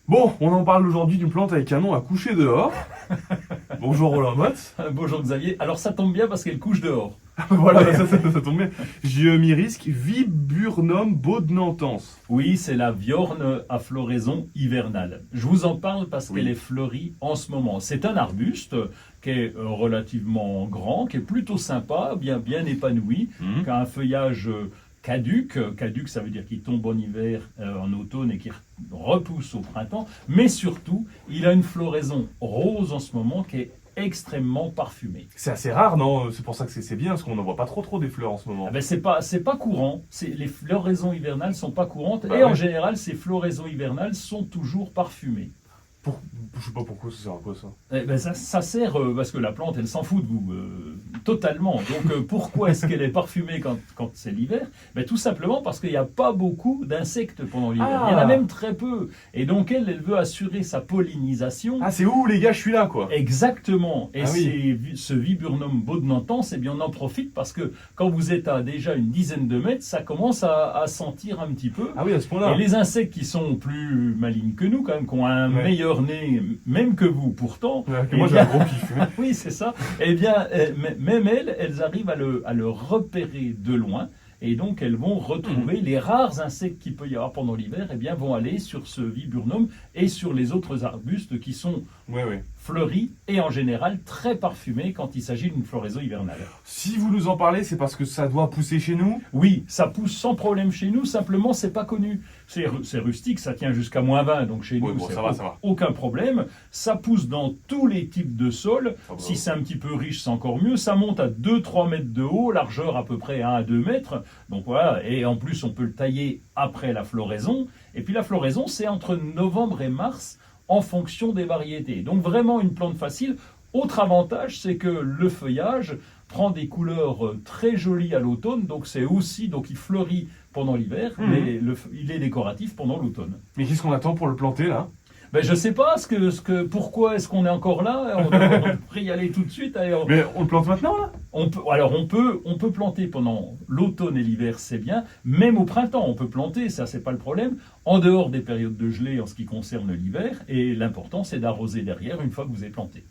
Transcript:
Bon, on en parle aujourd'hui d'une plante avec un nom à coucher dehors. Bonjour Roland Motte. Bonjour Xavier. Alors ça tombe bien parce qu'elle couche dehors. Voilà, ça tombe bien. Myrisque Viburnum bodnantans. Oui, c'est la viorne à floraison hivernale. Je vous en parle parce Oui. qu'elle est fleurie en ce moment. C'est un arbuste qui est relativement grand, qui est plutôt sympa, bien épanoui, Mhm. qui a un feuillage caduc. Caduc, ça veut dire qu'il tombe en hiver, en automne et qui repousse au printemps. Mais surtout, il a une floraison rose en ce moment qui est extrêmement parfumée. C'est assez rare, non? C'est pour ça que c'est bien, parce qu'on n'en voit pas trop des fleurs en ce moment. Ah ben c'est pas courant. Les floraisons hivernales sont pas courantes Bah et en ouais. général ces floraisons hivernales sont toujours parfumées. Je sais pas pourquoi ça sert à quoi ça. Eh ben ça sert parce que la plante elle s'en fout de vous totalement. Donc pourquoi est-ce qu'elle est parfumée quand c'est l'hiver? Ben tout simplement parce qu'il n'y a pas beaucoup d'insectes pendant l'hiver. Ah. Il y en a même très peu. Et donc elle veut assurer sa pollinisation. Ah, c'est où les gars, je suis là quoi. Exactement. Et Ah oui. ce Viburnum bodnantans, eh bien on en profite parce que quand vous êtes à déjà une dizaine de mètres, ça commence à sentir un petit peu. Ah oui, à ce point-là. Et les insectes qui sont plus malignes que nous, quand même, qui ont un Ouais. meilleur nez, même que vous pourtant, Ouais, que eh moi j'ai bien- un gros pif. oui, c'est ça. Eh bien, même elles arrivent à le repérer de loin. Et donc, elles vont retrouver les rares insectes qu'il peut y avoir pendant l'hiver, eh bien, vont aller sur ce viburnum et sur les autres arbustes qui sont Ouais. fleuris et en général très parfumés quand il s'agit d'une floraison hivernale. Si vous nous en parlez, c'est parce que ça doit pousser chez nous. Oui, ça pousse sans problème chez nous, simplement c'est pas connu. C'est rustique, ça tient jusqu'à -20, donc chez Oui, nous bon, c'est ça va. aucun problème. Ça pousse dans tous les types de sols. Ah bah Si oui. c'est un petit peu riche, c'est encore mieux. Ça monte à 2-3 mètres de haut, largeur à peu près 1 à 2 mètres. Donc voilà, et en plus on peut le tailler après la floraison. Et puis la floraison, c'est entre novembre et mars en fonction des variétés. Donc vraiment une plante facile. Autre avantage, c'est que le feuillage prend des couleurs très jolies à l'automne, donc il fleurit pendant l'hiver, Mhm. mais il est décoratif pendant l'automne. Mais qu'est-ce qu'on attend pour le planter là? Ben je sais pas pourquoi est-ce qu'on est encore là. On devrait y aller tout de suite. Allez, Mais on le plante maintenant là? on peut planter pendant l'automne et l'hiver, c'est bien. Même au printemps, on peut planter, ça c'est pas le problème. En dehors des périodes de gelée en ce qui concerne l'hiver, et l'important c'est d'arroser derrière une fois que vous avez planté.